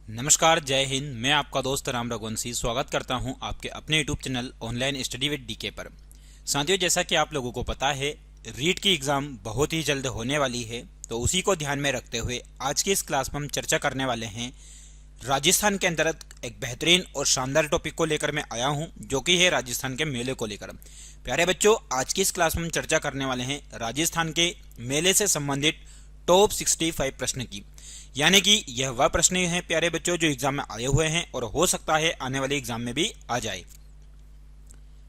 नमस्कार, जय हिंद। मैं आपका दोस्त राम रघुवंशी स्वागत करता हूं आपके अपने YouTube channel online study with DK पर। साथियों, जैसा कि आप लोगों को पता है, रीट की एग्ज़ाम बहुत ही जल्द होने वाली है, तो उसी को ध्यान में रखते हुए आज की इस क्लास में हम चर्चा करने वाले हैं। राजस्थान के अंतर्गत एक बेहतरीन और शानदार टॉपिक को लेकर मैं आया हूं, जो कि है राजस्थान के मेले को लेकर। प्यारे बच्चों, आज की इस क्लास में हम चर्चा करने वाले हैं राजस्थान के मेले से संबंधित टॉप 65 प्रश्न की। यानी कि यह वह प्रश्न हैं प्यारे बच्चों जो एग्जाम में आए हुए हैं और हो सकता है आने वाले एग्जाम में भी आ जाए।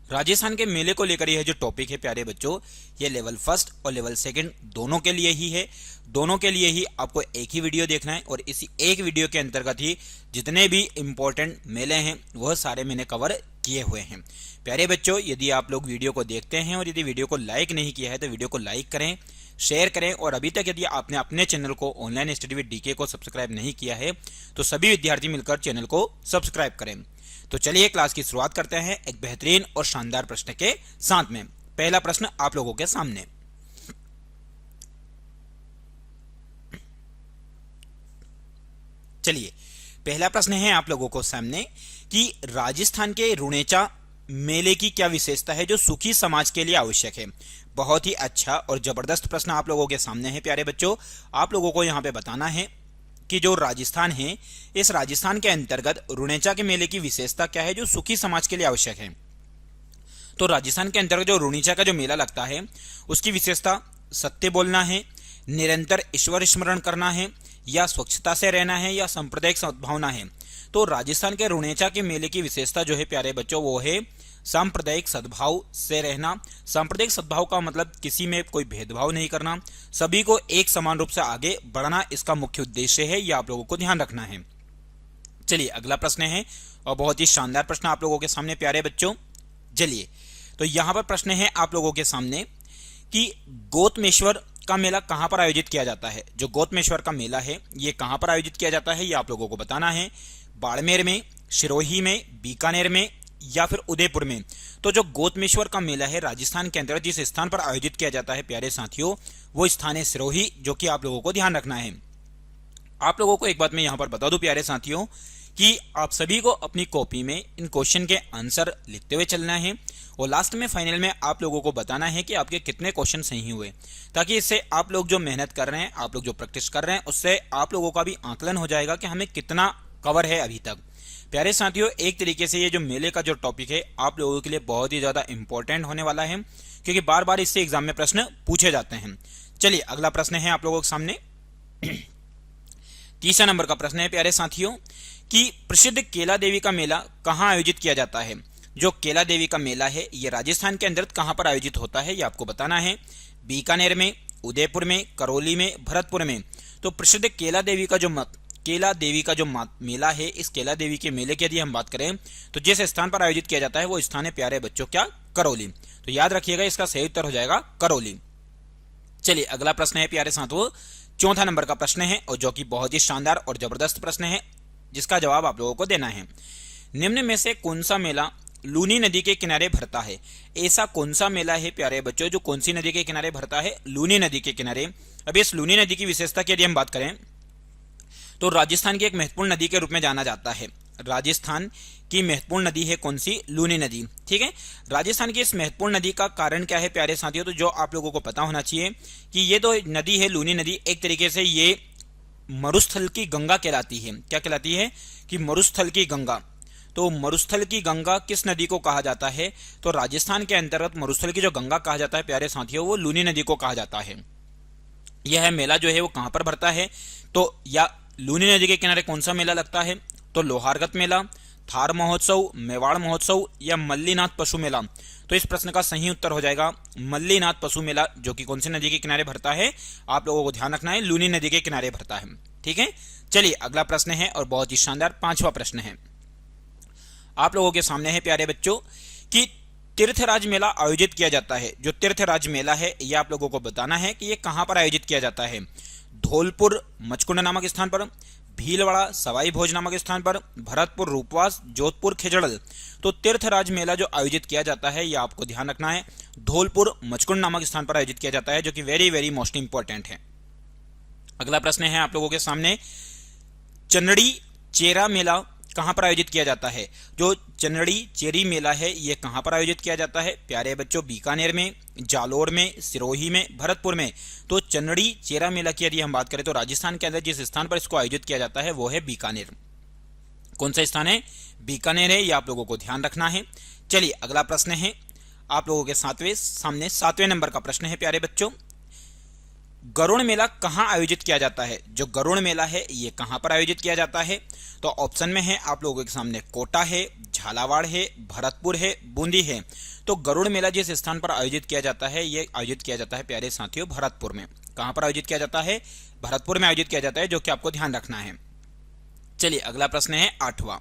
राजस्थान के मेले को लेकर यह जो टॉपिक है प्यारे बच्चों, ये लेवल फर्स्ट और लेवल सेकंड दोनों के लिए ही है। दोनों के लिए ही आपको एक ही वीडियो देखना है और इसी एक वीडियो के अंतर्गत ही जितने भी इंपॉर्टेंट मेले हैं वह सारे मैंने कवर किए हुए हैं। प्यारे बच्चों, यदि आप लोग वीडियो को देखते हैं और यदि वीडियो को लाइक नहीं किया है तो वीडियो को लाइक करें, शेयर करें, और अभी तक यदि आपने अपने चैनल को ऑनलाइन स्टडी विद डीके को सब्सक्राइब नहीं किया है तो सभी विद्यार्थी मिलकर चैनल को सब्सक्राइब करें। तो चलिए क्लास की शुरुआत करते हैं एक बेहतरीन और शानदार प्रश्न के साथ में। पहला प्रश्न आप लोगों के सामने। चलिए, पहला प्रश्न है आप लोगों को सामने कि राजस्थान के रुणेचा मेले की क्या विशेषता है जो सुखी समाज के लिए आवश्यक है। बहुत ही अच्छा और जबरदस्त प्रश्न आप लोगों के सामने है प्यारे बच्चों। आप लोगों को यहां पे बताना है कि जो राजस्थान है, इस राजस्थान के अंतर्गत रुणेचा के मेले की विशेषता क्या है जो सुखी समाज के लिए आवश्यक है। तो राजस्थान के अंतर्गत जो रुणेचा का जो मेला लगता है उसकी विशेषता सत्य बोलना है, निरंतर ईश्वर स्मरण करना है, या स्वच्छता से रहना है, या सांप्रदायिक सद्भावना है। तो राजस्थान के रुणेचा के मेले की विशेषता जो है प्यारे बच्चों वो है सांप्रदायिक सद्भाव से रहना। सांप्रदायिक सद्भाव का मतलब किसी में कोई भेदभाव नहीं करना, सभी को एक समान रूप से आगे बढ़ना इसका मुख्य उद्देश्य है। यह आप लोगों को ध्यान रखना है। चलिए, अगला प्रश्न है और बहुत ही शानदार प्रश्न आप लोगों के सामने प्यारे बच्चों। चलिए, तो यहां पर प्रश्न है आप लोगों के सामने कि गौतमेश्वर का मेला कहां पर आयोजित किया जाता है। जो गौतमेश्वर का मेला है ये कहां पर आयोजित किया जाता है, ये आप लोगों को बताना है। बाड़मेर में, सिरोही में, बीकानेर में, या फिर उदयपुर में। तो जो गौतमेश्वर का मेला है राजस्थान के अंतर्गत जिस स्थान पर आयोजित किया जाता है प्यारे साथियों, वो स्थान है सिरोही, जो कि आप लोगों को ध्यान रखना है। आप लोगों को एक बात मैं यहां पर बता दूं प्यारे साथियों कि आप सभी को अपनी कॉपी में इन क्वेश्चन के आंसर लिखते हुए चलना है और लास्ट में फाइनल में आप लोगों को बताना है कि आपके कितने क्वेश्चन सही हुए, ताकि इससे आप लोग जो मेहनत कर रहे हैं, आप लोग जो प्रैक्टिस कर रहे हैं, उससे आप लोगों का भी आकलन हो जाएगा कि हमें कितना कवर है अभी तक। प्यारे साथियों, एक तरीके से ये जो मेले का जो टॉपिक है आप लोगों के लिए बहुत ही ज्यादा इंपॉर्टेंट होने वाला है, क्योंकि बार बार इससे एग्जाम में प्रश्न पूछे जाते हैं। चलिए, अगला प्रश्न है आप लोगों के सामने। तीसरा नंबर का प्रश्न है प्यारे साथियों कि प्रसिद्ध केला देवी का मेला कहां आयोजित किया जाता है। जो केला देवी का मेला है ये राजस्थान के अंदर कहां पर आयोजित होता है, ये आपको बताना है। बीकानेर में, उदयपुर में, करौली में, भरतपुर में। तो प्रसिद्ध केला देवी का जो मेला है, इस केला देवी के मेले की यदि हम बात करें तो जिस स्थान पर आयोजित किया जाता है वो स्थान है प्यारे बच्चों क्या, करौली। तो याद रखिएगा इसका सही उत्तर हो जाएगा करौली। चलिए, अगला प्रश्न है प्यारे साथियों, चौथा नंबर का प्रश्न है और जो कि बहुत ही शानदार और जबरदस्त प्रश्न है जिसका जवाब आप लोगों को देना है। निम्न में से कौन सा मेला लूनी नदी के किनारे भरता है। ऐसा कौन सा मेला है प्यारे बच्चों जो कौन सी नदी के किनारे भरता है, लूनी नदी के किनारे। अब इस लूनी नदी की विशेषता की यदि हम बात करें तो राजस्थान की एक महत्वपूर्ण नदी के रूप में जाना जाता है। राजस्थान की महत्वपूर्ण नदी है कौन सी, लूनी नदी। ठीक है, राजस्थान की इस महत्वपूर्ण नदी का कारण क्या है प्यारे साथियों, तो जो आप लोगों को पता होना चाहिए कि ये तो नदी है लूनी नदी, एक तरीके से ये मरुस्थल की गंगा कहलाती है। क्या कहलाती है कि मरुस्थल की गंगा। तो मरुस्थल की गंगा किस नदी को कहा जाता है, तो राजस्थान के अंतर्गत मरुस्थल की जो गंगा कहा जाता है प्यारे साथियों वो लूनी नदी को कहा जाता है। यह मेला जो है वो कहां पर भरता है, तो या लूनी नदी के किनारे कौन सा मेला लगता है, तो लोहारगत मेला, थार महोत्सव, मेवाड़ महोत्सव, या मल्लीनाथ पशु मेला। तो इस प्रश्न का सही उत्तर हो जाएगा मल्लीनाथ पशु मेला, जो कि कौन सी नदी के किनारे भरता है, आप लोगों को ध्यान रखना है, लूनी नदी के किनारे भरता है। ठीक है, चलिए अगला प्रश्न है और बहुत ही शानदार पांचवा प्रश्न है आप लोगों के सामने है प्यारे बच्चों कि तीर्थराज मेला आयोजित किया जाता है। जो तीर्थराज मेला है ये आप लोगों को बताना है कि ये कहां पर आयोजित किया जाता है। धौलपुर मचकुंड नामक स्थान पर, भीलवाड़ा सवाई भोज नामक स्थान पर, भरतपुर रूपवास, जोधपुर खिजड़ल। तो तीर्थराज मेला जो आयोजित किया जाता है ये आपको ध्यान रखना है, धौलपुर मचकुंड नामक स्थान पर आयोजित किया जाता है, जो कि वेरी वेरी मोस्ट इंपॉर्टेंट है। अगला प्रश्न है आप लोगों के सामने, चंदड़ी चेरा मेला कहां पर आयोजित किया जाता है? जो चनड़ी चेरी मेला है ये कहां पर आयोजित किया जाता है प्यारे बच्चों? बीकानेर में, जालोर में, सिरोही में, भरतपुर में। तो चनड़ी चेरा मेला की यदि हम बात करें तो राजस्थान के अंदर जिस स्थान पर इसको आयोजित किया जाता है वो है बीकानेर। कौन सा स्थान है? बीकानेर है, ये आप लोगों को ध्यान रखना है। चलिए अगला प्रश्न है आप लोगों के सामने 7वें नंबर का प्रश्न है प्यारे बच्चों। गरुड़ मेला कहां आयोजित किया जाता है? जो गरुड़ मेला है ये कहां पर आयोजित किया जाता है? तो ऑप्शन में है आप लोगों के सामने कोटा है, झालावाड़ है, भरतपुर है, बूंदी है। तो गरुड़ मेला जिस स्थान पर आयोजित किया जाता है ये आयोजित किया जाता है प्यारे साथियों भरतपुर में। कहां पर आयोजित किया जाता है? भरतपुर में आयोजित किया जाता है, जो कि आपको ध्यान रखना है। चलिए अगला प्रश्न है 8वां।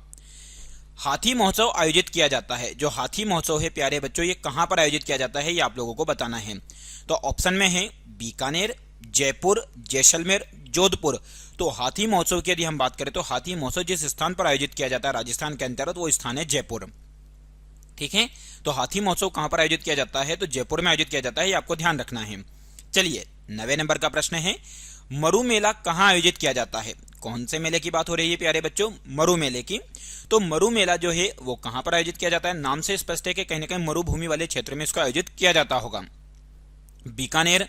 हाथी महोत्सव आयोजित किया जाता है। जो हाथी महोत्सव है प्यारे बच्चों ये कहां पर आयोजित किया जाता है ये आप लोगों को बताना है। तो ऑप्शन में है बीकानेर, जयपुर, जैसलमेर, जोधपुर। तो हाथी महोत्सव की यदि हम बात करें तो हाथी महोत्सव जिस स्थान पर आयोजित किया जाता है राजस्थान के अंतर्गत वो स्थान है जयपुर। ठीक है, तो हाथी महोत्सव कहां पर आयोजित किया जाता है? तो जयपुर में आयोजित किया जाता है, ये आपको ध्यान रखना है। चलिए 9वें नंबर का प्रश्न है मरु मेला कहां आयोजित किया जाता है? कौन से मेले की बात हो रही है प्यारे बच्चों? मरु मेले की। तो मरु मेला जो है वो कहां पर आयोजित किया जाता है? नाम से स्पष्ट है कि कहीं ना कहीं मरुभूमि वाले क्षेत्र में इसको आयोजित किया जाता होगा। बीकानेर,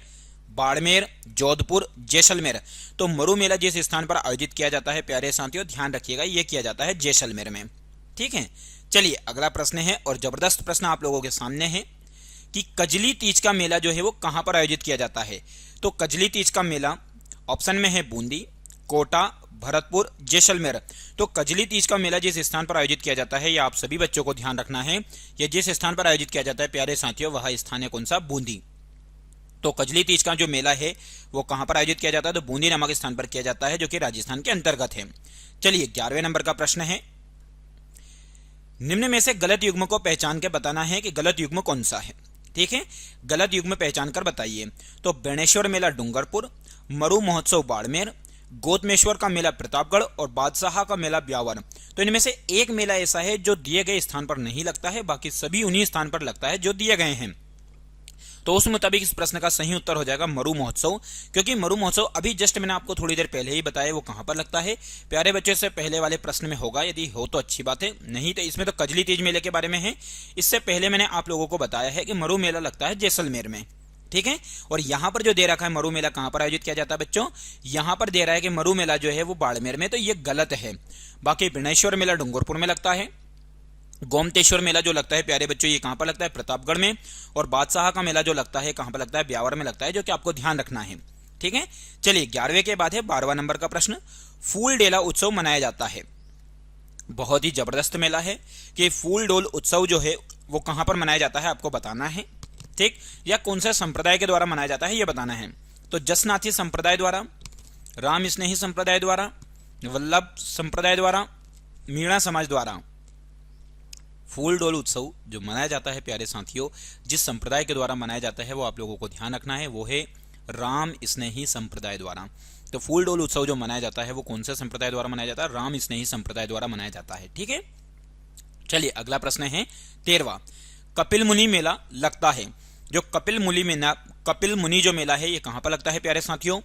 बाड़मेर, जोधपुर, जैसलमेर। तो मरु मेला जिस स्थान पर आयोजित किया जाता है प्यारे साथियों ध्यान रखिएगा ये किया जाता है जैसलमेर में। ठीक है, चलिए अगला प्रश्न है और जबरदस्त प्रश्न आप लोगों के सामने है कि कजली तीज का मेला जो है वो कहां पर आयोजित किया जाता है? तो कजली तीज का मेला ऑप्शन में है बूंदी, कोटा, भरतपुर, जैसलमेर। तो कजली तीज का मेला जिस स्थान पर आयोजित किया जाता है ये आप सभी बच्चों को ध्यान रखना है। ये जिस स्थान पर आयोजित किया जाता है प्यारे साथियों वह स्थान है कौन सा? बूंदी। तो कजली तीज का जो मेला है वो कहां पर आयोजित किया जाता है? तो बूंदी नामक स्थान पर किया जाता है जो कि राजस्थान के अंतर्गत है। चलिए 11वें नंबर का प्रश्न है निम्न में से गलत युग्म को पहचान के बताना है कि गलत युग्म कौन सा है। ठीक है, गलत युग्म पहचान कर बताइए। तो बेणेश्वर मेला डूंगरपुर, मरु महोत्सव बाड़मेर, गोतमेश्वर का मेला प्रतापगढ़ और बादशाह का मेला ब्यावर। तो इनमें से एक मेला ऐसा है जो दिए गए स्थान पर नहीं लगता है, बाकी सभी उन्हीं स्थान पर लगता है जो दिए गए हैं। तो उस मुताबिक इस प्रश्न का सही उत्तर हो जाएगा मरु महोत्सव, क्योंकि मरु महोत्सव अभी जस्ट मैंने आपको थोड़ी देर पहले ही बताया वो कहां पर लगता है। प्यारे बच्चों से पहले वाले प्रश्न में होगा, यदि हो तो अच्छी बात है, नहीं तो इसमें तो कजली तीज मेले के बारे में है। इससे पहले मैंने आप लोगों को बताया है कि मरु मेला लगता है जैसलमेर में। ठीक है, और यहां पर जो दे रखा है मरु मेला कहां पर आयोजित किया जाता है बच्चों? यहां पर दे रहा है कि मरु मेला जो है वो बाड़मेर में, तो ये गलत है। बाकी बेणेश्वर मेला डूंगरपुर में लगता है, गोमतेश्वर मेला जो लगता है प्यारे बच्चों ये कहां पर लगता है? प्रतापगढ़ में। और बादशाह का मेला जो लगता है कहां पर लगता है? ब्यावर में लगता है, जो कि आपको ध्यान रखना है। ठीक है, चलिए 11वें के बाद है 12वां नंबर का प्रश्न। फूल डेला उत्सव मनाया जाता है। बहुत ही जबरदस्त मेला है कि फूल डोल उत्सव जो है वो कहां पर मनाया जाता है आपको बताना है। ठीक, या कौन सा संप्रदाय के द्वारा मनाया जाता है ये बताना है। तो जसनाथी संप्रदाय द्वारा, राम स्नेही संप्रदाय द्वारा, वल्लभ संप्रदाय द्वारा, मीणा समाज द्वारा। फूल डोल उत्सव जो मनाया जाता है प्यारे साथियों जिस संप्रदाय के द्वारा मनाया जाता है वो आप लोगों को ध्यान रखना है, वो है राम स्नेही संप्रदाय द्वारा। तो फूल डोल उत्सव जो मनाया जाता है वो कौन से संप्रदाय द्वारा मनाया जाता है? राम स्नेही संप्रदाय द्वारा मनाया जाता है। ठीक है, चलिए अगला प्रश्न है 13वां। कपिल मुनि मेला लगता है। जो कपिल मुनि जो मेला है ये कहां पर लगता है प्यारे साथियों?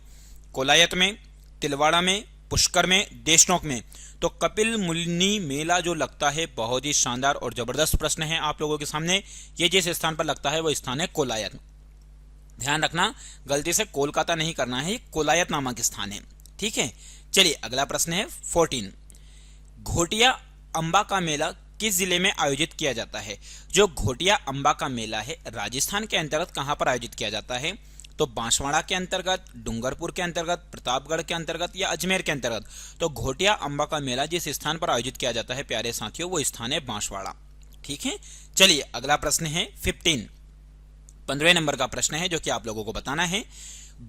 कोलायत में, तिलवाड़ा में, पुष्कर में, देशनोक में। तो कपिल मुनि मेला जो लगता है बहुत ही शानदार और जबरदस्त प्रश्न है आप लोगों के सामने। ये जिस स्थान पर लगता है वो स्थान है कोलायत। ध्यान रखना गलती से कोलकाता नहीं करना है, कोलायत नामक स्थान है। ठीक है, चलिए अगला प्रश्न है 14। घोटिया अंबा का मेला किस जिले में आयोजित किया जाता है? जो घोटिया अंबा का मेला है राजस्थान के अंतर्गत कहां पर आयोजित किया जाता है? तो बांसवाड़ा के अंतर्गत, डूंगरपुर के अंतर्गत, प्रतापगढ़ के अंतर्गत या अजमेर के अंतर्गत। तो घोटिया अंबा का मेला जिस स्थान पर आयोजित किया जाता है प्यारे साथियों वो स्थान है बांसवाड़ा। ठीक है, चलिए अगला प्रश्न है 15वें नंबर का प्रश्न है जो कि आप लोगों को बताना है।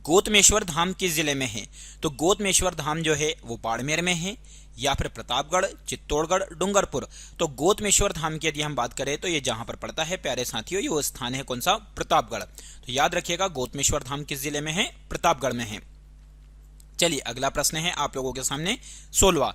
गोतमेश्वर धाम किस जिले में है? तो गोतमेश्वर धाम जो है वो बाड़मेर में है या फिर प्रतापगढ़, चित्तौड़गढ़, डूंगरपुर। तो गोतमेश्वर धाम की यदि हम बात करें तो ये जहां पर पड़ता है प्यारे साथियों ये वो स्थान है कौन सा? प्रतापगढ़। तो याद रखिएगा गोतमेश्वर धाम किस जिले में है? प्रतापगढ़ में है। चलिए अगला प्रश्न है आप लोगों के सामने 16वां।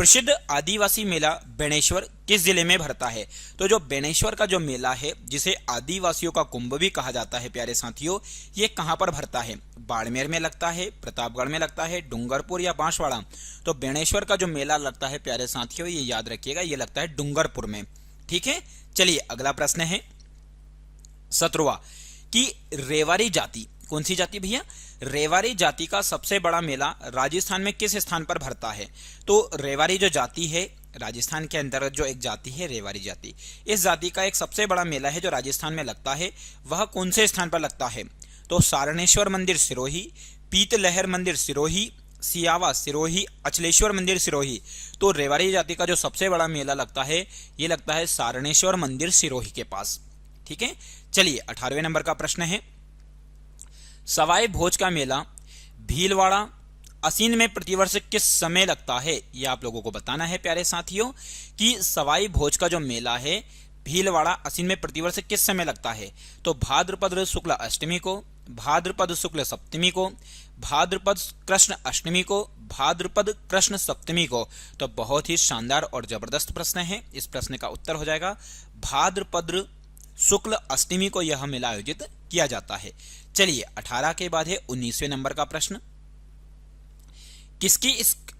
प्रसिद्ध आदिवासी मेला बेणेश्वर किस जिले में भरता है? तो जो बेणेश्वर का जो मेला है, जिसे आदिवासियों का कुंभ भी कहा जाता है प्यारे साथियों, ये कहां पर भरता है? बाड़मेर में लगता है, प्रतापगढ़ में लगता है, डूंगरपुर या बांसवाड़ा? तो बेणेश्वर का जो मेला लगता है प्यारे साथियों, ये याद रखिएगा, ये लगता है डूंगरपुर में। ठीक है, चलिए अगला प्रश्न है 17वां कि रेवारी जाति, कौन सी जाति भैया? रेवारी जाति का सबसे बड़ा मेला राजस्थान में किस स्थान पर भरता है? तो रेवारी जो जाति है, राजस्थान के अंतर्गत जो एक जाति है रेवारी जाति, इस जाति का एक सबसे बड़ा मेला है जो राजस्थान में लगता है, वह कौन से स्थान पर लगता है? तो सारणेश्वर मंदिर सिरोही, पीतलहर मंदिर सिरोही, सियावा सिरोही, अचलेश्वर मंदिर सिरोही। तो रेवारी जाति का जो सबसे बड़ा मेला लगता है, ये लगता है सारणेश्वर मंदिर सिरोही के पास। ठीक है, चलिए 18वें नंबर का प्रश्न है, सवाई भोज का मेला भीलवाड़ा असीन में प्रतिवर्ष किस समय लगता है? ये आप लोगों को बताना है प्यारे साथियों कि सवाई भोज का जो मेला है भीलवाड़ा असीन में प्रतिवर्ष किस समय लगता है? तो भाद्रपद शुक्ल अष्टमी को, भाद्रपद शुक्ल सप्तमी को, भाद्रपद कृष्ण अष्टमी को, भाद्रपद कृष्ण सप्तमी को। तो बहुत ही शानदार और जबरदस्त प्रश्न है। इस प्रश्न का उत्तर हो जाएगा भाद्रपद शुक्ल अष्टमी को यह मेला आयोजित किया जाता है। चलिए 18 के बाद है 19वें नंबर का प्रश्न, किसकी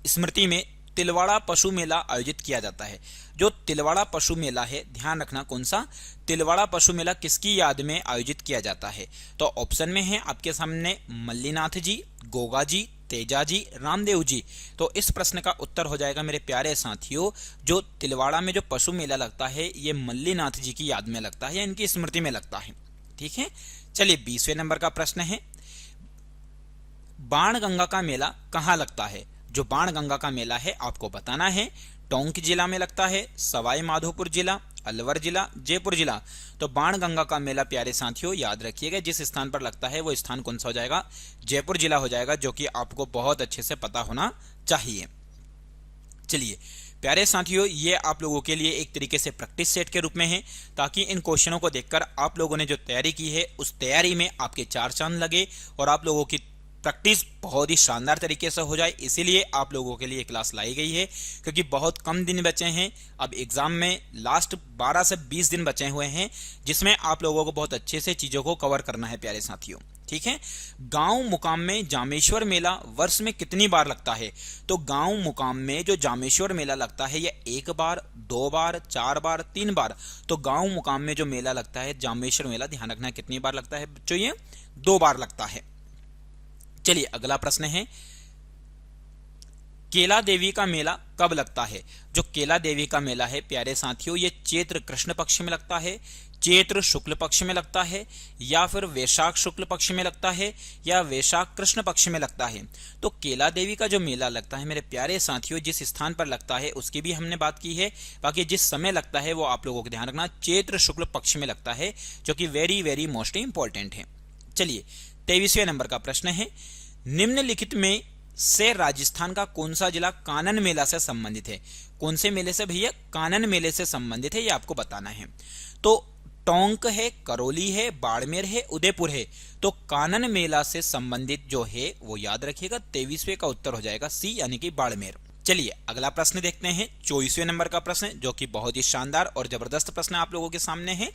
स्मृति में तिलवाड़ा पशु मेला आयोजित किया जाता है? जो तिलवाड़ा पशु मेला है, ध्यान रखना कौन सा, तिलवाड़ा पशु मेला किसकी याद में आयोजित किया जाता है? तो ऑप्शन में है आपके सामने मल्लीनाथ जी, गोगा जी, तेजा जी, रामदेव जी। तो इस प्रश्न का उत्तर हो जाएगा मेरे प्यारे साथियों, जो तिलवाड़ा में जो पशु मेला लगता है ये मल्लीनाथ जी की याद में लगता है या इनकी स्मृति में लगता है। ठीक है, चलिए 20वें नंबर का प्रश्न है, बाणगंगा का मेला कहां लगता है? जो बाणगंगा का मेला है आपको बताना है, टोंक जिला में लगता है, सवाई माधोपुर जिला, अलवर जिला, जयपुर जिला। तो बाणगंगा का मेला प्यारे साथियों याद रखिएगा, जिस स्थान पर लगता है वो स्थान कौन सा हो जाएगा? जयपुर जिला हो जाएगा, जो कि आपको बहुत अच्छे से पता होना चाहिए। चलिए प्यारे साथियों, ये आप लोगों के लिए एक तरीके से प्रैक्टिस सेट के रूप में है, ताकि इन क्वेश्चनों को देखकर आप लोगों ने जो तैयारी की है उस तैयारी में आपके 4 चांद लगे और आप लोगों की प्रैक्टिस बहुत ही शानदार तरीके से हो जाए। इसीलिए आप लोगों के लिए क्लास लाई गई है, क्योंकि बहुत कम दिन बचे हैं। अब एग्जाम में लास्ट 12 से 20 दिन बचे हुए हैं, जिसमें आप लोगों को बहुत अच्छे से चीजों को कवर करना है प्यारे साथियों। ठीक है, गांव मुकाम में जामेश्वर मेला वर्ष में कितनी बार लगता है? तो गांव मुकाम में जो जामेश्वर मेला लगता है यह 1 बार, 2 बार, 4 बार, 3 बार। तो गांव मुकाम में जो मेला लगता है जामेश्वर मेला, ध्यान रखना कितनी बार लगता है बच्चों? ये 2 बार लगता है। चलिए अगला प्रश्न है, केला देवी का मेला कब लगता है? जो केला देवी का मेला है प्यारे साथियों, ये चैत्र कृष्ण पक्ष में लगता है, चैत्र शुक्ल पक्ष में लगता है, या फिर वैशाख शुक्ल पक्ष में लगता है, या वैशाख कृष्ण पक्ष में लगता है। तो केला देवी का जो मेला लगता है मेरे प्यारे साथियों, जिस स्थान पर लगता है उसकी भी हमने बात की है, बाकी जिस समय लगता है वो आप लोगों को ध्यान रखना, चैत्र शुक्ल पक्ष में लगता है, जो कि वेरी वेरी मोस्ट इंपॉर्टेंट है। चलिए 23वें नंबर का प्रश्न है, निम्नलिखित में से राजस्थान का कौन सा जिला कानन मेला से संबंधित है? कौन से मेले से भैया? कानन मेले से संबंधित है, ये आपको बताना है। तो टोंक है, करौली है, बाड़मेर है, उदयपुर है। तो कानन मेला से संबंधित जो है वो याद रखिएगा, 23वें का उत्तर हो जाएगा सी, यानी कि बाड़मेर। चलिए अगला प्रश्न देखते हैं, 24वें नंबर का प्रश्न, जो कि बहुत ही शानदार और जबरदस्त प्रश्न आप लोगों के सामने है।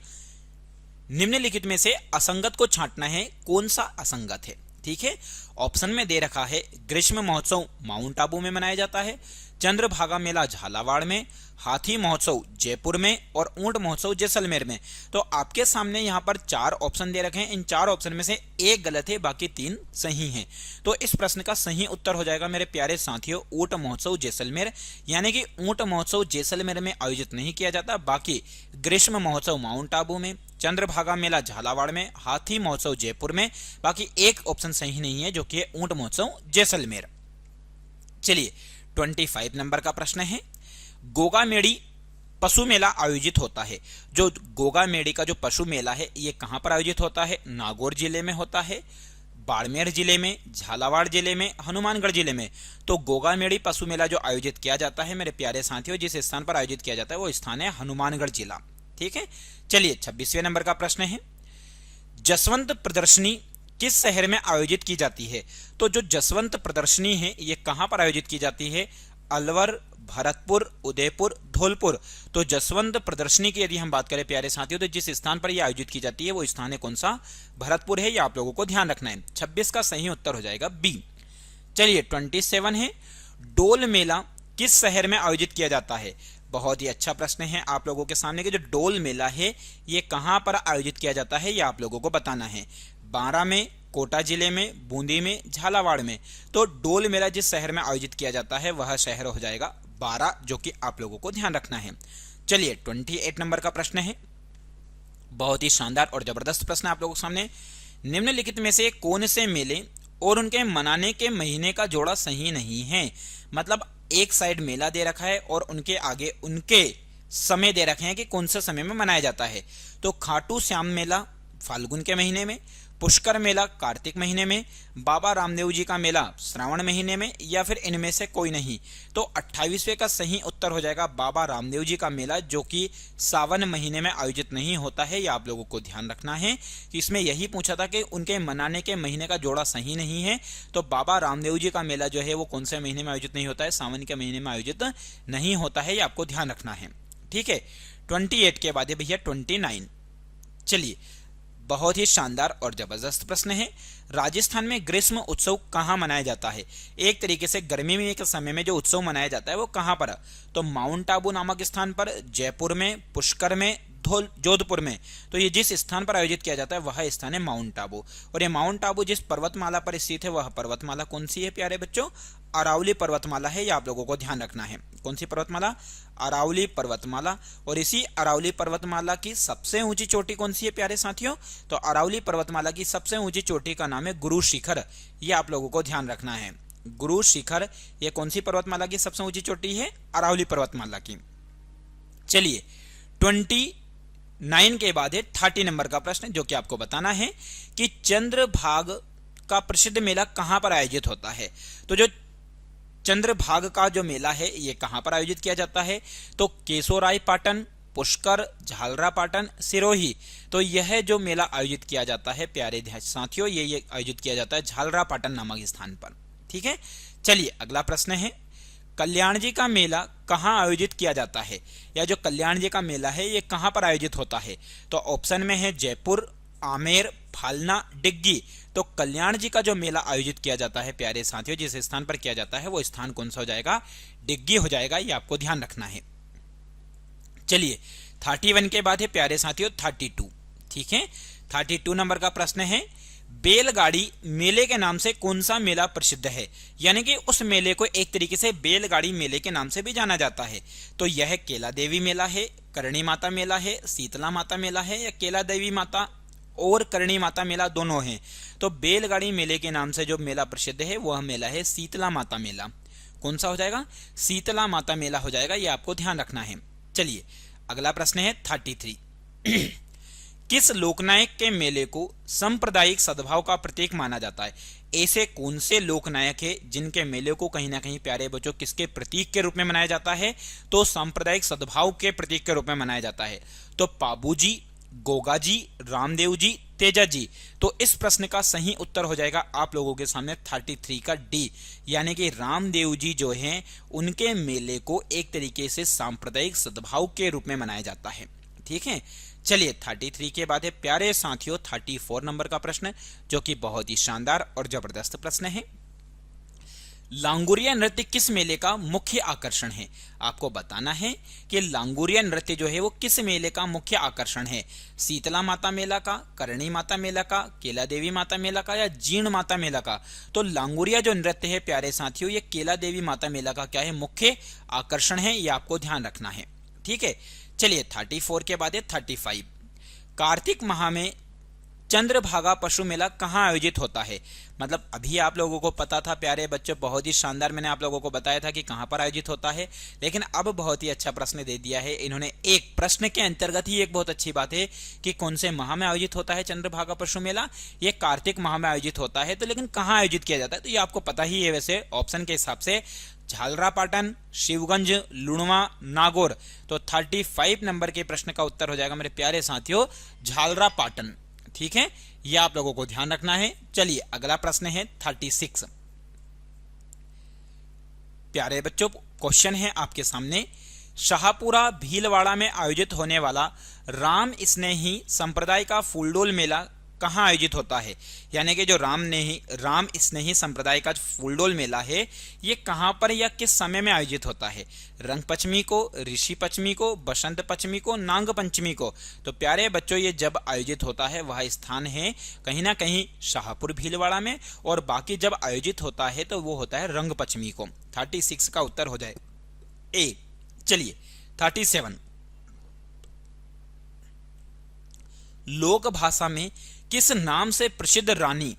निम्नलिखित में से असंगत को छांटना है, कौन सा असंगत है? ठीक है, ऑप्शन में दे रखा है, ग्रीष्म महोत्सव माउंट आबू में मनाया जाता है, चंद्रभागा मेला झालावाड़ में, हाथी महोत्सव जयपुर में, और ऊंट महोत्सव जैसलमेर में। तो आपके सामने यहाँ पर 4 ऑप्शन दे रखे हैं, इन 4 ऑप्शन में से एक गलत है, बाकी 3 सही हैं। तो इस प्रश्न का सही उत्तर हो जाएगा मेरे प्यारे साथियों, ऊंट महोत्सव जैसलमेर, यानी कि ऊंट महोत्सव जैसलमेर में आयोजित नहीं किया जाता, बाकी ग्रीष्म महोत्सव माउंट आबू में, चंद्रभागा मेला झालावाड़ में, हाथी महोत्सव जयपुर में, बाकी एक ऑप्शन सही नहीं है, जो कि है ऊंट महोत्सव जैसलमेर। चलिए 25 नंबर का प्रश्न है, गोगा मेड़ी पशु मेला आयोजित होता है। जो गोगा मेड़ी का जो पशु मेला है ये कहां पर आयोजित होता है? नागौर जिले में होता है, बाड़मेर जिले में, झालावाड़ जिले में, हनुमानगढ़ जिले में। तो गोगा मेड़ी पशु मेला जो आयोजित किया जाता है मेरे प्यारे साथियों, जिस स्थान पर आयोजित किया जाता है वो स्थान है हनुमानगढ़ जिला। ठीक है, चलिए 26वें नंबर का प्रश्न है, जसवंत प्रदर्शनी किस शहर में आयोजित की जाती है? तो जो जसवंत प्रदर्शनी है ये कहां पर आयोजित की जाती है? अलवर, भरतपुर, उदयपुर, धौलपुर। तो जसवंत प्रदर्शनी की यदि हम बात करें प्यारे साथियों, तो जिस स्थान पर यह आयोजित की जाती है वो स्थान है कौन सा? भरतपुर है। यह आप लोगों को ध्यान रखना है। 26 का सही उत्तर हो जाएगा बी। चलिए 27 है, डोल मेला किस शहर में आयोजित किया जाता है? बहुत ही अच्छा प्रश्न है आप लोगों के सामने कि जो डोल मेला है ये कहां पर आयोजित किया जाता है, ये आप लोगों को बताना है। बारां में, कोटा जिले में, बूंदी में, झालावाड़ में। तो डोल मेला जिस शहर में आयोजित किया जाता है वह शहर हो जाएगा बारां, जो कि आप लोगों को ध्यान रखना है। चलिए 28 नंबर का प्रश्न है, बहुत ही शानदार और जबरदस्त प्रश्न आप लोगों के सामने। निम्नलिखित में से कौन से मेले और उनके मनाने के महीने का जोड़ा सही नहीं है? मतलब एक साइड मेला दे रखा है और उनके आगे उनके समय दे रखे हैं कि कौन से समय में मनाया जाता है। तो खाटू श्याम मेला फाल्गुन के महीने में, पुष्कर मेला कार्तिक महीने में, बाबा रामदेव जी का मेला श्रावण महीने में, या फिर इनमें से कोई नहीं। तो 28वें का सही उत्तर हो जाएगा बाबा रामदेव जी का मेला, जो कि सावन महीने में आयोजित नहीं होता है। यह आप लोगों को ध्यान रखना है कि इसमें यही पूछा था कि उनके मनाने के महीने का जोड़ा सही नहीं है। तो बाबा रामदेव जी का मेला जो है वो कौन से महीने में आयोजित नहीं होता है? सावन के महीने में आयोजित नहीं होता है। यह आपको ध्यान रखना है, ठीक है। 28 के बाद है भैया 29। चलिए बहुत ही शानदार और जबरदस्त प्रश्न है। राजस्थान में ग्रीष्म उत्सव कहाँ मनाया जाता है? एक तरीके से गर्मी में के समय में जो उत्सव मनाया जाता है वो कहाँ पर? तो माउंट आबू नामक स्थान पर, जयपुर में, पुष्कर में, जोधपुर में। तो ये जिस स्थान पर आयोजित किया जाता है वह स्थान है माउंट आबू। और ये माउंट आबू जिस पर्वतमाला पर स्थित है वह पर्वतमाला कौन सी है प्यारे बच्चों? अरावली पर्वतमाला है। ये आप लोगों को ध्यान रखना है। कौन सी पर्वतमाला? अरावली पर्वतमाला। और इसी अरावली पर्वतमाला की सबसे ऊंची चोटी कौन सी है प्यारे साथियों? तो अरावली पर्वतमाला की सबसे ऊंची चोटी का नाम है गुरु शिखर। ये आप लोगों को ध्यान रखना है। गुरु शिखर ये कौन सी पर्वतमाला की सबसे ऊंची चोटी है? अरावली पर्वतमाला की। चलिए 29 के बाद है 30 नंबर का प्रश्न, जो कि आपको बताना है कि चंद्रभाग का प्रसिद्ध मेला कहां पर आयोजित होता है। तो जो चंद्रभाग का जो मेला है ये कहां पर आयोजित किया जाता है? तो केशोराय पाटन, पुष्कर, झालरा पाटन, सिरोही। तो यह जो मेला आयोजित किया जाता है प्यारे साथियों, ये आयोजित किया जाता है झालरा पाटन नामक स्थान पर, ठीक है। चलिए अगला प्रश्न है, कल्याण जी का मेला कहाँ आयोजित किया जाता है? या जो कल्याण जी का मेला है ये कहां पर आयोजित होता है? तो ऑप्शन में है जयपुर, आमेर, फालना, डिग्गी। तो कल्याण जी का जो मेला आयोजित किया जाता है प्यारे साथियों, जिस स्थान पर किया जाता है वो स्थान कौन सा हो जाएगा? डिग्गी हो जाएगा। ये आपको ध्यान रखना है। चलिए 31 के बाद है प्यारे साथियों 32, ठीक है। 32 नंबर का प्रश्न है, बैलगाड़ी मेले के नाम से कौन सा मेला प्रसिद्ध है? यानी कि उस मेले को एक तरीके से बैलगाड़ी मेले के नाम से भी जाना जाता है। तो यह केला देवी मेला है, करणी माता मेला है, शीतला माता मेला है, या केला देवी माता और करणी माता मेला दोनों हैं। तो बैलगाड़ी मेले के नाम से जो मेला प्रसिद्ध है वह मेला है शीतला माता मेला। कौन सा हो जाएगा? शीतला माता मेला हो जाएगा। ये आपको ध्यान रखना है। चलिए अगला प्रश्न है 33। किस लोकनायक के मेले को सांप्रदायिक सद्भाव का प्रतीक माना जाता है? ऐसे कौन से लोकनायक है जिनके मेले को कहीं ना कहीं प्यारे बच्चों किसके प्रतीक के रूप में मनाया जाता है? तो सांप्रदायिक सद्भाव के प्रतीक के रूप में मनाया जाता है। तो पाबू जी, गोगा जी, रामदेव जी, तेजा जी। तो इस प्रश्न का सही उत्तर हो जाएगा आप लोगों के सामने 33 का डी, यानी कि रामदेव जी जो हैं उनके मेले को एक तरीके से सांप्रदायिक सद्भाव के रूप में मनाया जाता है, ठीक है। चलिए 33 के बाद है प्यारे साथियों 34 नंबर का प्रश्न, जो कि बहुत ही शानदार और जबरदस्त प्रश्न है। लांगुरिया नृत्य किस मेले का मुख्य आकर्षण है? आपको बताना है कि लांगुरिया नृत्य जो है वो किस मेले का मुख्य आकर्षण है? शीतला माता मेला का, करणी माता मेला का, केला देवी माता मेला का, या जीर्ण माता मेला का? तो लांगुरिया जो नृत्य है प्यारे साथियों ये केला देवी माता मेला का क्या है? मुख्य आकर्षण है। ये आपको ध्यान रखना है, ठीक है। चलिए 34 के बाद है 35। कार्तिक माह में चंद्रभागा पशु मेला कहाँ आयोजित होता है? मतलब अभी आप लोगों को पता था प्यारे बच्चों, बहुत ही शानदार मैंने आप लोगों को बताया था कि कहाँ पर आयोजित होता है, लेकिन अब बहुत ही अच्छा प्रश्न दे दिया है इन्होंने। एक प्रश्न के अंतर्गत ही एक बहुत अच्छी बात है कि कौन से माह में आयोजित होता है चंद्रभागा पशु मेला? ये कार्तिक माह में आयोजित होता है। तो लेकिन कहाँ आयोजित किया जाता है? तो ये आपको पता ही है वैसे ऑप्शन के हिसाब से, झालरा पाटन, शिवगंज, लुणवा, नागौर। तो 35 नंबर के प्रश्न का उत्तर हो जाएगा मेरे प्यारे साथियों झालरा पाटन, ठीक है। यह आप लोगों को ध्यान रखना है। चलिए अगला प्रश्न है 36। प्यारे बच्चों क्वेश्चन है आपके सामने, शाहपुरा भीलवाड़ा में आयोजित होने वाला राम स्नेही संप्रदाय का फूलडोल मेला कहाँ आयोजित होता है? यानी कि जो राम स्नेही संप्रदाय का फूलडोल मेला है ये कहाँ पर या किस समय में आयोजित होता है? रंग पंचमी को, ऋषि पंचमी को, बसंत पंचमी को, नांग पंचमी को? तो प्यारे बच्चों ये जब आयोजित होता है वह स्थान है कहीं ना कहीं शाहपुर भीलवाड़ा में, और बाकी जब आयोजित होता है तो वो होता है रंग पंचमी को। 36 का उत्तर हो जाए ए। चलिए 37, लोक भाषा में किस नाम से प्रसिद्ध रानी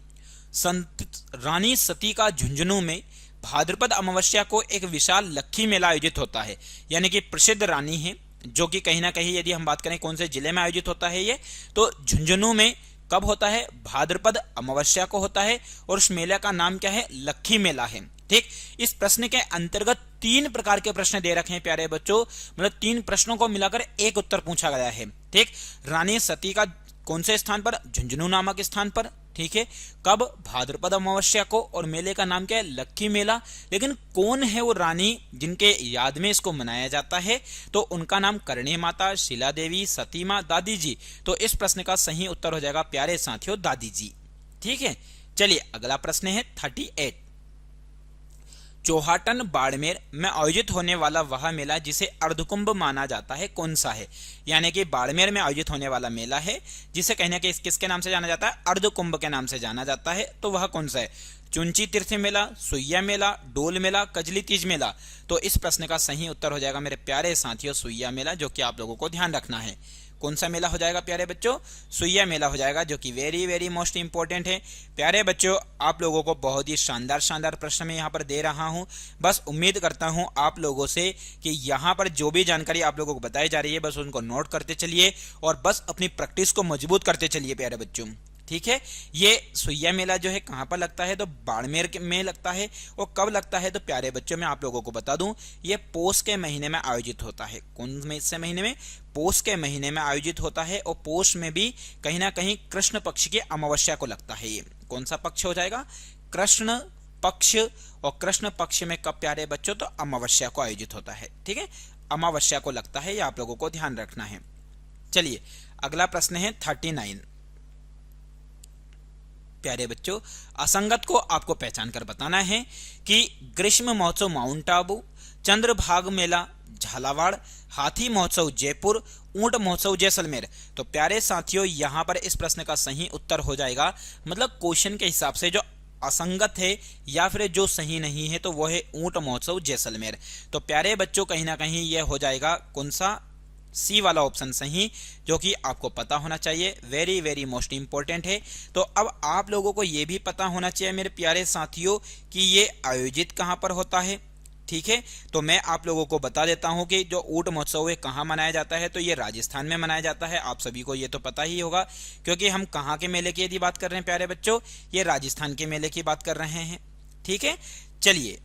सती का झुंझुनू में भाद्रपद अमावस्या को एक विशाल लक्खी मेला आयोजित होता है? यानी कि प्रसिद्ध रानी है जो कि कहीं ना कहीं यदि हम बात करें कौन से जिले में आयोजित होता है ये, तो झुंझुनू में कब होता है? भाद्रपद अमावस्या को होता है, और उस मेले का नाम क्या है? लक्खी मेला है। ठीक, इस प्रश्न के अंतर्गत 3 प्रकार के प्रश्न दे रखे हैं प्यारे बच्चों, मतलब 3 प्रश्नों को मिलाकर एक उत्तर पूछा गया है। ठीक, रानी सती का कौन से स्थान पर? झुंझुनू नामक स्थान पर। ठीक है, कब? भाद्रपद अमावस्या को, और मेले का नाम क्या है? लक्खी मेला। लेकिन कौन है वो रानी जिनके याद में इसको मनाया जाता है? तो उनका नाम करणी माता, शीला देवी, सती मां, दादी जी। तो इस प्रश्न का सही उत्तर हो जाएगा प्यारे साथियों दादी जी। ठीक है, चलिए अगला प्रश्न है 38, चौहाटन बाड़मेर में आयोजित होने वाला वह मेला जिसे अर्धकुंभ माना जाता है कौन सा है? यानी कि बाड़मेर में आयोजित होने वाला मेला है जिसे कहने के किसके नाम से जाना जाता है? अर्धकुंभ के नाम से जाना जाता है। तो वह कौन सा है? चुंची तीर्थ मेला, सुइया मेला, डोल मेला, कजली तीज मेला? तो इस प्रश्न का सही उत्तर हो जाएगा मेरे प्यारे साथियों सुइया मेला, जो कि आप लोगों को ध्यान रखना है। कौन सा मेला हो जाएगा प्यारे बच्चों? सुइया मेला हो जाएगा, जो कि वेरी वेरी मोस्ट इंपॉर्टेंट है। प्यारे बच्चों आप लोगों को बहुत ही शानदार प्रश्न मैं यहाँ पर दे रहा हूँ। बस उम्मीद करता हूँ आप लोगों से कि यहाँ पर जो भी जानकारी आप लोगों को बताई जा रही है बस उनको नोट करते चलिए और बस अपनी प्रैक्टिस को मजबूत करते चलिए प्यारे बच्चों। ठीक है, ये सुइया मेला जो है कहाँ पर लगता है? तो बाड़मेर में लगता है। और कब लगता है? तो प्यारे बच्चों मैं आप लोगों को बता दूं ये पोष के महीने में आयोजित होता है। कौन से महीने में? पोष के महीने में आयोजित होता है, और पोष में भी कहीं ना कहीं कृष्ण पक्ष की अमावस्या को लगता है। ये कौन सा पक्ष हो जाएगा? कृष्ण पक्ष। और कृष्ण पक्ष में कब प्यारे बच्चों? तो अमावस्या को आयोजित होता है। ठीक है, अमावस्या को लगता है, ये आप लोगों को ध्यान रखना है। चलिए अगला प्रश्न है 39, प्यारे बच्चों असंगत को आपको पहचान कर बताना है कि ग्रीष्म महोत्सव माउंट आबू, चंद्रभाग मेला झालावाड़, हाथी महोत्सव जयपुर, ऊंट महोत्सव जैसलमेर? तो प्यारे साथियों यहां पर इस प्रश्न का सही उत्तर हो जाएगा, मतलब क्वेश्चन के हिसाब से जो असंगत है या फिर जो सही नहीं है तो वो है ऊंट महोत्सव जैसलमेर। तो प्यारे बच्चों कहीं ना कहीं यह हो जाएगा कौन सा? सी वाला ऑप्शन सही, जो कि आपको पता होना चाहिए, वेरी वेरी मोस्ट इंपॉर्टेंट है। तो अब आप लोगों को यह भी पता होना चाहिए मेरे प्यारे साथियों कि ये आयोजित कहां पर होता है। ठीक है, तो मैं आप लोगों को बता देता हूं कि जो ऊंट महोत्सव है कहां मनाया जाता है, तो ये राजस्थान में मनाया जाता है। आप सभी को ये तो पता ही होगा, क्योंकि हम कहां के मेले की यदि बात कर रहे हैं प्यारे बच्चों, ये राजस्थान के मेले की बात कर रहे हैं। ठीक है, चलिए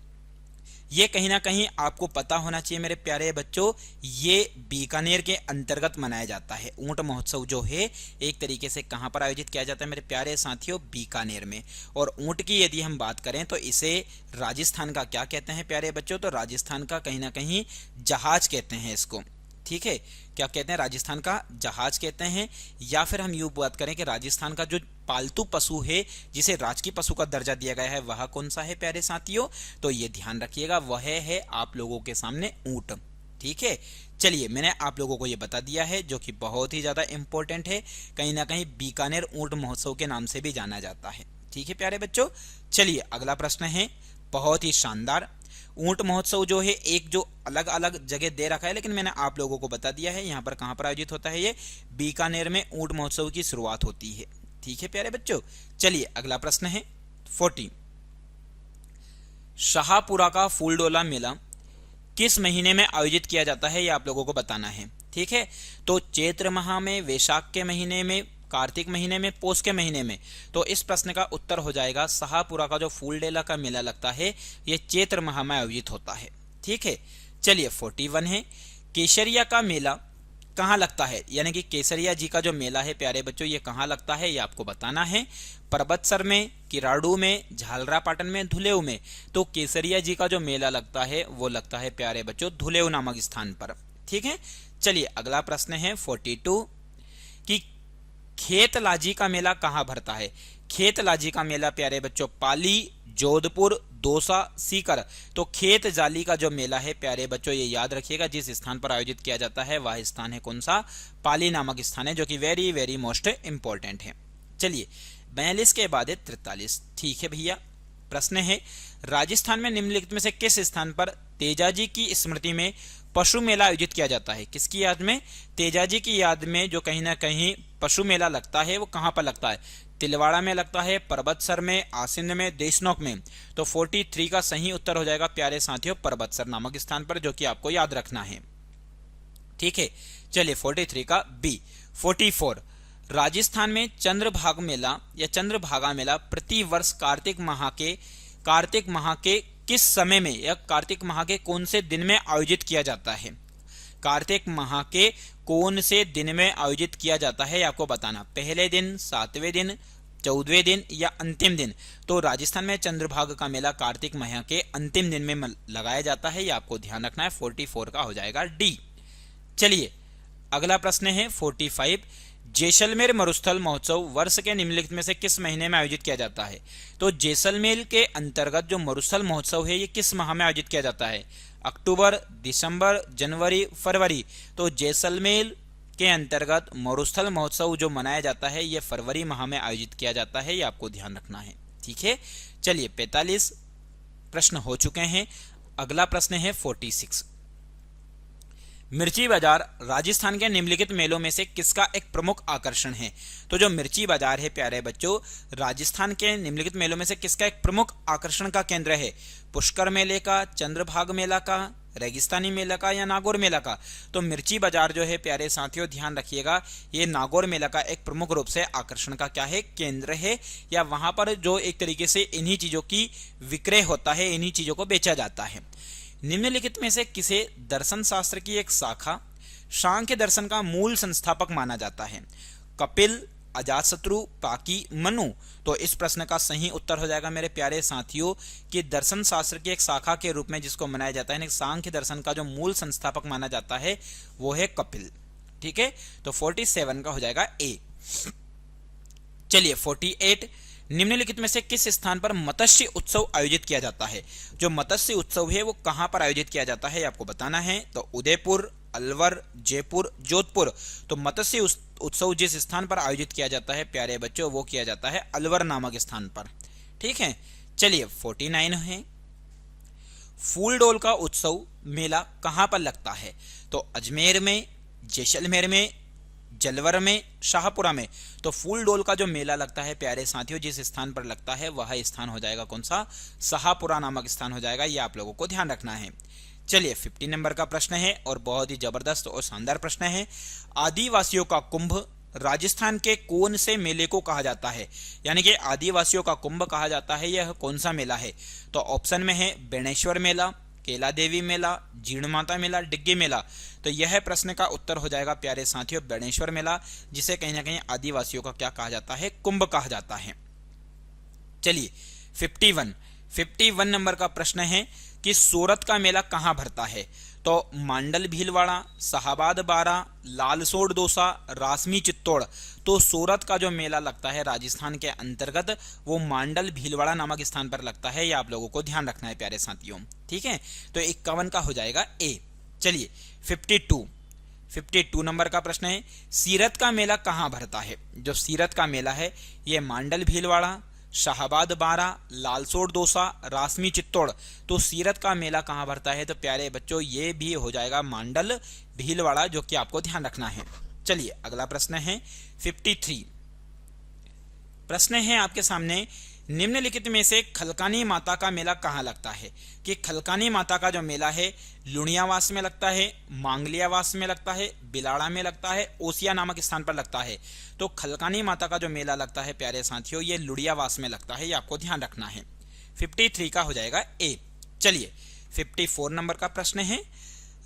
ये कहीं ना कहीं आपको पता होना चाहिए मेरे प्यारे बच्चों, ये बीकानेर के अंतर्गत मनाया जाता है। ऊंट महोत्सव जो है एक तरीके से कहां पर आयोजित किया जाता है मेरे प्यारे साथियों? बीकानेर में। और ऊंट की यदि हम बात करें तो इसे राजस्थान का क्या कहते हैं प्यारे बच्चों? तो राजस्थान का कहीं ना कहीं जहाज कहते हैं इसको। ठीक है, क्या कहते हैं? राजस्थान का जहाज कहते हैं। या फिर हम यूं बात करें कि राजस्थान का जो पालतू पशु है जिसे राजकीय पशु का दर्जा दिया गया है वह कौन सा है प्यारे साथियों? तो ये ध्यान रखिएगा, वह है आप लोगों के सामने ऊंट। ठीक है, चलिए मैंने आप लोगों को ये बता दिया है, जो कि बहुत ही ज्यादा इंपॉर्टेंट है। कहीं ना कहीं बीकानेर ऊंट महोत्सव के नाम से भी जाना जाता है। ठीक है प्यारे बच्चों, चलिए अगला प्रश्न है बहुत ही शानदार। ऊंट महोत्सव जो है एक जो अलग अलग जगह दे रखा है, लेकिन मैंने आप लोगों को बता दिया है यहाँ पर कहां पर आयोजित होता है। ये बीकानेर में ऊंट महोत्सव की शुरुआत होती है। ठीक है प्यारे बच्चों, चलिए अगला प्रश्न है 40, शाहपुरा का फूलडोला मेला किस महीने में आयोजित किया जाता है, ये आप लोगों को बताना है। ठीक है, तो चैत्र माह में, वैशाख के महीने में, कार्तिक महीने में, पोष के महीने में? तो इस प्रश्न का उत्तर हो जाएगा शाहपुरा का जो फूलडोला का मेला लगता है यह चैत्र माह में आयोजित होता है। ठीक है, चलिए 41 है, केसरिया का मेला कहाँ लगता है, यानी कि केसरिया जी का जो मेला है प्यारे बच्चों ये कहाँ लगता है ये आपको बताना है। परबतसर में, किराड़ू में, झालरापाटन में, धुलेव में। तो केसरिया जी का जो मेला लगता है वो लगता है प्यारे बच्चों धुलेव नामक स्थान पर। ठीक है, चलिए अगला प्रश्न है 42 कि खेतलाजी का मेला कहाँ भरता है। खेतलाजी का मेला प्यारे बच्चों पाली, जोधपुर, दौसा, सीकर। तो खेत जाली का जो मेला है प्यारे बच्चों ये याद रखिएगा, जिस स्थान पर आयोजित किया जाता है वह स्थान है कौन सा, पाली नामक स्थान है, जो कि वेरी वेरी मोस्ट इंपॉर्टेंट है। चलिए 42 के बाद है 43। ठीक है भैया, प्रश्न है राजस्थान में निम्नलिखित में से किस स्थान पर तेजाजी की स्मृति में पशु मेला आयोजित किया जाता है। किसकी याद में, तेजाजी की याद में जो कहीं ना कहीं पशु मेला लगता है वो कहां पर लगता है, तिलवाड़ा में लगता है, परबतसर में, आसिंद में, देशनोक में। तो 43 का सही उत्तर हो जाएगा प्यारे साथियों परबतसर नामक स्थान पर, जो कि आपको याद रखना है। ठीक है, चलिए 43 का बी। 44 राजस्थान में चंद्रभाग मेला या चंद्रभागा मेला प्रति वर्ष कार्तिक माह के किस समय में या कार्तिक माह के कौन से दिन में आयोजित किया जाता है। कार्तिक माह के कौन से दिन में आयोजित किया जाता है आपको बताना, पहले दिन, 7वें दिन, 14वें दिन या अंतिम दिन। तो राजस्थान में चंद्रभाग का मेला कार्तिक माह के अंतिम दिन में लगाया जाता है, यह आपको ध्यान रखना है। 44 का हो जाएगा डी। चलिए अगला प्रश्न है 45 जैसलमेर मरुस्थल महोत्सव वर्ष के निम्नलिखित में से किस महीने में आयोजित किया जाता है। तो जैसलमेर के अंतर्गत जो मरुस्थल महोत्सव है ये किस माह में आयोजित किया जाता है, अक्टूबर, दिसंबर, जनवरी, फरवरी। तो जैसलमेर के अंतर्गत मरुस्थल महोत्सव जो मनाया जाता है ये फरवरी माह में आयोजित किया जाता है, ये आपको ध्यान रखना है। ठीक है, चलिए 45 प्रश्न हो चुके हैं। अगला प्रश्न है 46 मिर्ची बाजार राजस्थान के निम्नलिखित मेलों में से किसका एक प्रमुख आकर्षण है। तो जो मिर्ची बाजार है प्यारे बच्चों राजस्थान के निम्नलिखित मेलों में से किसका एक प्रमुख आकर्षण का केंद्र है, पुष्कर मेले का, चंद्रभाग मेला का, रेगिस्तानी मेला का या नागौर मेला का। तो मिर्ची बाजार जो है प्यारे साथियों ध्यान रखिएगा ये नागौर मेला का एक प्रमुख रूप से आकर्षण का क्या है, केंद्र है, या वहां पर जो एक तरीके से इन्हीं चीजों की विक्रय होता है, इन्हीं चीजों को बेचा जाता है। निम्नलिखित में से किसे दर्शन शास्त्र की एक शाखा सांख्य दर्शन का मूल संस्थापक माना जाता है, कपिल, अजातशत्रु, पाकी, मनु। तो इस प्रश्न का सही उत्तर हो जाएगा मेरे प्यारे साथियों कि दर्शन शास्त्र की एक शाखा के रूप में जिसको मनाया जाता है, सांख्य दर्शन का जो मूल संस्थापक माना जाता है वो है कपिल। ठीक है, तो 47 का हो जाएगा ए। चलिए 48 निम्नलिखित में से किस स्थान पर मत्स्य उत्सव आयोजित किया जाता है। जो मत्स्य उत्सव है वो कहां पर आयोजित किया जाता है आपको बताना है। तो उदयपुर, अलवर, जयपुर, जोधपुर। तो मत्स्य उत्सव जिस स्थान पर आयोजित किया जाता है प्यारे बच्चों वो किया जाता है अलवर नामक स्थान पर। ठीक है, चलिए 49 है फूलडोल का उत्सव मेला कहां पर लगता है। तो अजमेर में, जैसलमेर में, जलवर में, शाहपुरा में। तो फूलडोल का जो मेला लगता है प्यारे साथियों जिस स्थान पर लगता है वह स्थान हो जाएगा कौन सा, शाहपुरा नामक स्थान हो जाएगा, यह आप लोगों को ध्यान रखना है। चलिए 50 नंबर का प्रश्न है और बहुत ही जबरदस्त और शानदार प्रश्न है। आदिवासियों का कुंभ राजस्थान के कौन से मेले को कहा जाता है, यानी कि आदिवासियों का कुंभ कहा जाता है, यह कौन सा मेला है। तो ऑप्शन में है बेणेश्वर मेला, केला देवी मेला, जीर्ण माता मेला, डिग्गी मेला। तो यह प्रश्न का उत्तर हो जाएगा प्यारे साथियों बेणेश्वर मेला, जिसे कहीं ना कहीं आदिवासियों का क्या कहा जाता है, कुंभ कहा जाता है। चलिए 51 नंबर का प्रश्न है कि सूरत का मेला कहां भरता है। तो मांडल भीलवाड़ा, शाहबाद बारा, लालसोट दौसा, रासमी चित्तौड़। तो सूरत का जो मेला लगता है राजस्थान के अंतर्गत वो मांडल भीलवाड़ा नामक स्थान पर लगता है, यह आप लोगों को ध्यान रखना है प्यारे साथियों। ठीक है, तो 51 का हो जाएगा ए। चलिए 52 नंबर का प्रश्न है सीरत का मेला कहां भरता है। जो सीरत का मेला है यह मांडल भीलवाड़ा, शाहबाद बारा, लालसोट दौसा, रासमी चित्तौड़। तो सीरत का मेला कहां भरता है तो प्यारे बच्चों ये भी हो जाएगा मांडल भीलवाड़ा, जो कि आपको ध्यान रखना है। चलिए अगला प्रश्न है 53 प्रश्न है आपके सामने निम्नलिखित में से खलकानी माता का मेला कहां लगता है। कि खलकानी माता का जो मेला है लुणियावास में लगता है, मांगलियावास में लगता है, बिलाड़ा में लगता है, ओसिया नामक स्थान पर लगता है। तो खलकानी माता का जो मेला लगता है प्यारे साथियों ये लुड़ियावास में लगता है, ये आपको ध्यान रखना है। 53 का हो जाएगा ए। चलिए 54 नंबर का प्रश्न है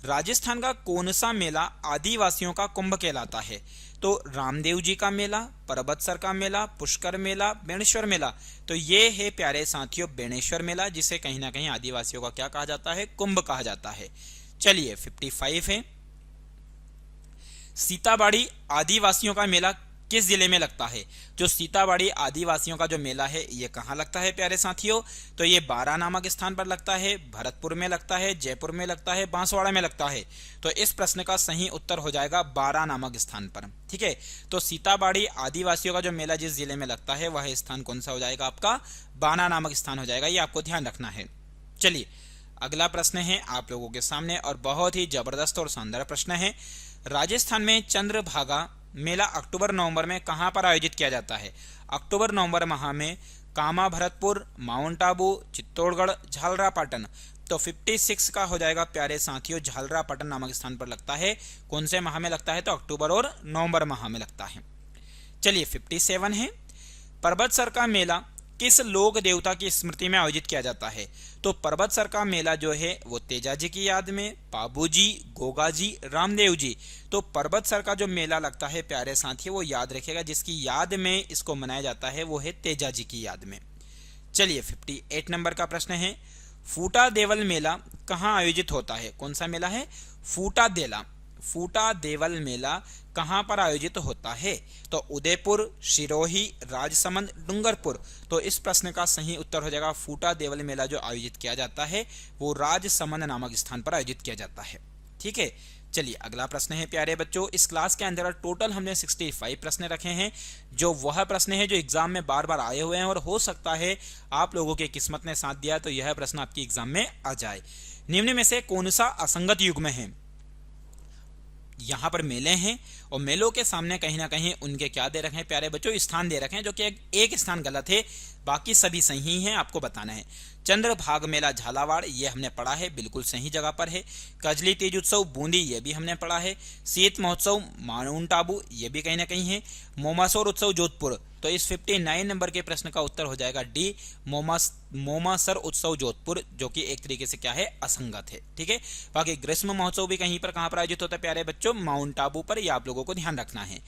राजस्थान का कौन सा मेला आदिवासियों का कुंभ कहलाता है? तो रामदेव जी का मेला, परबतसर का मेला, पुष्कर मेला, बेणेश्वर मेला। तो ये है प्यारे साथियों बेणेश्वर मेला, जिसे कहीं ना कहीं आदिवासियों का क्या कहा जाता है? कुंभ कहा जाता है। चलिए 55 है, सीताबाड़ी आदिवासियों का मेला किस जिले में लगता है? जो सीताबाड़ी आदिवासियों का जो मेला है ये कहाँ लगता है प्यारे साथियों? तो ये बारा नामक स्थान पर लगता है, भरतपुर में लगता है, जयपुर में लगता है, बांसवाड़ा में लगता है। तो इस प्रश्न का सही उत्तर हो जाएगा बारा नामक स्थान पर। ठीक है, तो सीताबाड़ी आदिवासियों का जो मेला जिस जिले में लगता है वह स्थान कौन सा हो जाएगा? आपका बारा नामक स्थान हो जाएगा, ये आपको ध्यान रखना है। चलिए अगला प्रश्न है आप लोगों के सामने और बहुत ही जबरदस्त और शानदार प्रश्न है। राजस्थान में चंद्रभागा मेला अक्टूबर नवंबर में कहां पर आयोजित किया जाता है? अक्टूबर नवंबर माह में कामा भरतपुर, माउंट आबू, चित्तौड़गढ़, झालरापाटन। तो 56 का हो जाएगा प्यारे साथियों, झालरापाटन नामक स्थान पर लगता है। कौन से माह में लगता है? तो अक्टूबर और नवंबर माह में लगता है। चलिए 57 है, परबतसर का मेला किस लोक देवता की स्मृति में आयोजित किया जाता है? तो परबतसर का मेला जो है वो तेजाजी की याद में, पाबूजी, गोगाजी, रामदेव जी। तो परबतसर का जो मेला लगता है प्यारे साथी वो याद रखिएगा, जिसकी याद में इसको मनाया जाता है वो है तेजाजी की याद में। चलिए 58 नंबर का प्रश्न है, फूटा देवल मेला कहाँ आयोजित होता है? कौन सा मेला है? फूटा देवल मेला कहां पर आयोजित होता है? तो उदयपुर, सिरोही, राजसमंद, डूंगरपुर। तो इस प्रश्न का सही उत्तर हो जाएगा फूटा देवल मेला जो आयोजित किया जाता है वो राजसमंद नामक स्थान पर आयोजित किया जाता है। ठीक है, चलिए अगला प्रश्न है प्यारे बच्चों, इस क्लास के अंदर टोटल हमने 65 प्रश्न रखे हैं, जो वह प्रश्न है जो एग्जाम में बार बार आए हुए हैं और हो सकता है आप लोगों की किस्मत ने साथ दिया तो यह प्रश्न आपकी एग्जाम में आ जाए। निम्न में से कौन सा असंगत युग्म है? यहां पर मेले हैं और मेलों के सामने कहीं ना कहीं उनके क्या दे रखे हैं प्यारे बच्चों? स्थान दे रखे हैं, जो कि एक स्थान गलत है, बाकी सभी सही हैं, आपको बताना है। चंद्रभाग मेला झालावाड़, ये हमने पढ़ा है, बिल्कुल सही जगह पर है। कजली तीज उत्सव बूंदी, ये भी हमने पढ़ा है। शीत महोत्सव माउंट आबू, ये भी कहीं ना कहीं है। मोमासोर उत्सव जोधपुर, तो इस 59 नंबर के प्रश्न का उत्तर हो जाएगा डी, मोमासर उत्सव जोधपुर, जो कि एक तरीके से क्या है? असंगत है। ठीक है, बाकी ग्रीष्म महोत्सव भी कहीं पर कहां पर आयोजित होता है प्यारे बच्चों? माउंट आबू पर, यह आप लोगों को ध्यान रखना है।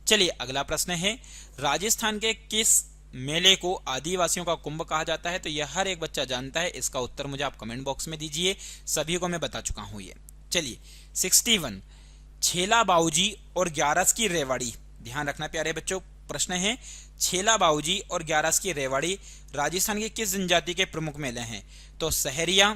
चलिए अगला प्रश्न है, राजस्थान के किस मेले को आदिवासियों का कुंभ कहा जाता है? तो यह हर एक बच्चा जानता है, इसका उत्तर मुझे आप कमेंट बॉक्स में दीजिए, सभी को मैं बता चुका हूं ये। चलिए 61, छेला बाऊजी और ग्यारस की रेवाड़ी, ध्यान रखना प्यारे बच्चों, प्रश्न है छेला बाऊजी और ग्यारस की रेवाड़ी राजस्थान की किस जनजाति के प्रमुख मेले हैं? तो सहरिया,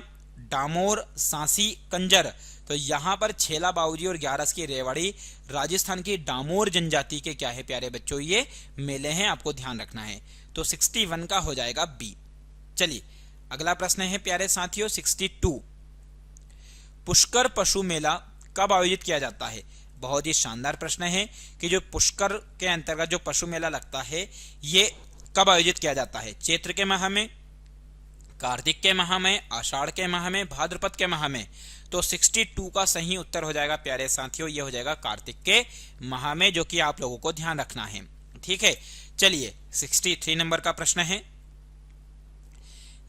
डामोर, सांसी, कंजर। तो यहां पर छेला बाऊजी और ग्यारस की रेवाड़ी राजस्थान की डामोर जनजाति के क्या है प्यारे बच्चों? ये मेले हैं, आपको ध्यान रखना है। तो 61 का हो जाएगा बी। चलिए अगला प्रश्न है प्यारे साथियों 62, पुष्कर पशु मेला कब आयोजित किया जाता है? बहुत ही शानदार प्रश्न है कि जो पुष्कर के अंतर्गत जो पशु मेला लगता है ये कब आयोजित किया जाता है? चैत्र के माह में, कार्तिक के माह में, आषाढ़ के माह में, भाद्रपद के माह में। तो 62 का सही उत्तर हो जाएगा प्यारे साथियों, ये हो जाएगा कार्तिक के माह में, जो कि आप लोगों को ध्यान रखना है। ठीक है, चलिए 63 नंबर का प्रश्न है,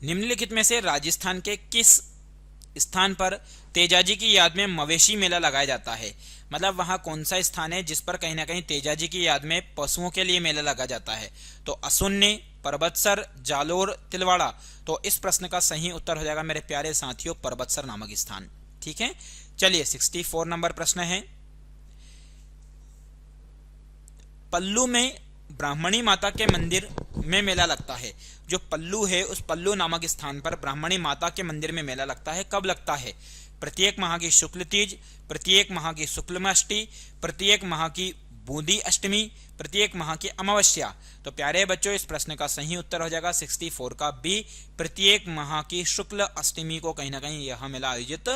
निम्नलिखित में से राजस्थान के किस स्थान पर तेजाजी की याद में मवेशी मेला लगाया जाता है? मतलब वहां कौन सा स्थान है जिस पर कहीं ना कहीं तेजाजी की याद में पशुओं के लिए मेला लगा जाता है? तो असुन्नी, परबतसर, जालोर, तिलवाड़ा। तो इस प्रश्न का सही उत्तर हो जाएगा मेरे प्यारे साथियों परबतसर नामक स्थान। ठीक है, चलिए 64 नंबर प्रश्न है, पल्लू में ब्राह्मणी माता के मंदिर में मेला लगता है। जो पल्लू है उस पल्लू नामक स्थान पर ब्राह्मणी माता के मंदिर में मेला लगता है, कब लगता है? प्रत्येक माह की शुक्ल तीज, प्रत्येक माह की शुक्लमाष्टी, प्रत्येक माह की बूंदी अष्टमी, प्रत्येक माह की अमावस्या। तो प्यारे बच्चों इस प्रश्न का सही उत्तर हो जाएगा 64 का बी, प्रत्येक माह की शुक्ल अष्टमी को कहीं ना कहीं यह मेला आयोजित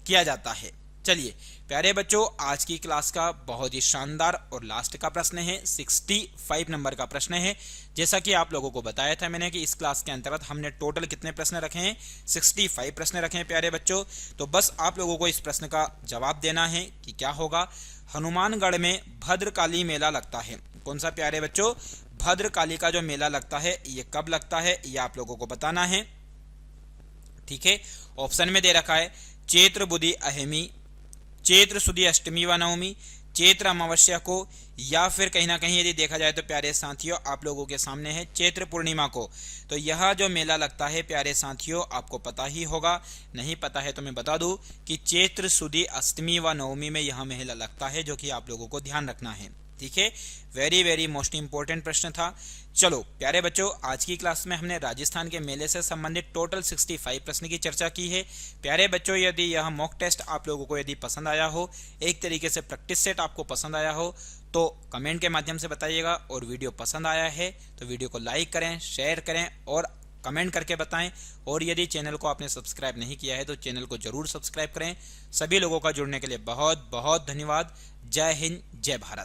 किया जाता है। चलिए प्यारे बच्चों आज की क्लास का बहुत ही शानदार और लास्ट का प्रश्न है 65 नंबर का प्रश्न है। जैसा कि आप लोगों को बताया था मैंने कि इस क्लास के अंतर्गत हमने टोटल कितने प्रश्न रखे हैं? 65 प्रश्न रखे हैं प्यारे बच्चों। तो बस आप लोगों को इस प्रश्न का जवाब देना है कि क्या होगा। हनुमानगढ़ में भद्रकाली मेला लगता है, कौन सा प्यारे बच्चों? भद्रकाली का जो मेला लगता है ये कब लगता है ये आप लोगों को बताना है। ठीक है, ऑप्शन में दे रखा है चैत्र बुद्धि अहमी, चैत्र सुदी अष्टमी व नवमी, चैत्र अमावस्या को, या फिर कहीं ना कहीं यदि देखा जाए तो प्यारे साथियों आप लोगों के सामने है चैत्र पूर्णिमा को। तो यह जो मेला लगता है प्यारे साथियों आपको पता ही होगा, नहीं पता है तो मैं बता दूं कि चैत्र सुदी अष्टमी व नवमी में यह मेला लगता है, जो कि आप लोगों को ध्यान रखना है। ठीक है, वेरी वेरी मोस्ट इंपॉर्टेंट प्रश्न था। चलो प्यारे बच्चों, आज की क्लास में हमने राजस्थान के मेले से संबंधित टोटल 65 प्रश्न की चर्चा की है। प्यारे बच्चों, यदि यह मॉक टेस्ट आप लोगों को यदि पसंद आया हो, एक तरीके से प्रैक्टिस सेट आपको पसंद आया हो, तो कमेंट के माध्यम से बताइएगा। और वीडियो पसंद आया है तो वीडियो को लाइक करें, शेयर करें और कमेंट करके बताएं। और यदि चैनल को आपने सब्सक्राइब नहीं किया है तो चैनल को जरूर सब्सक्राइब करें। सभी लोगों का जुड़ने के लिए बहुत बहुत धन्यवाद। जय हिंद, जय भारत।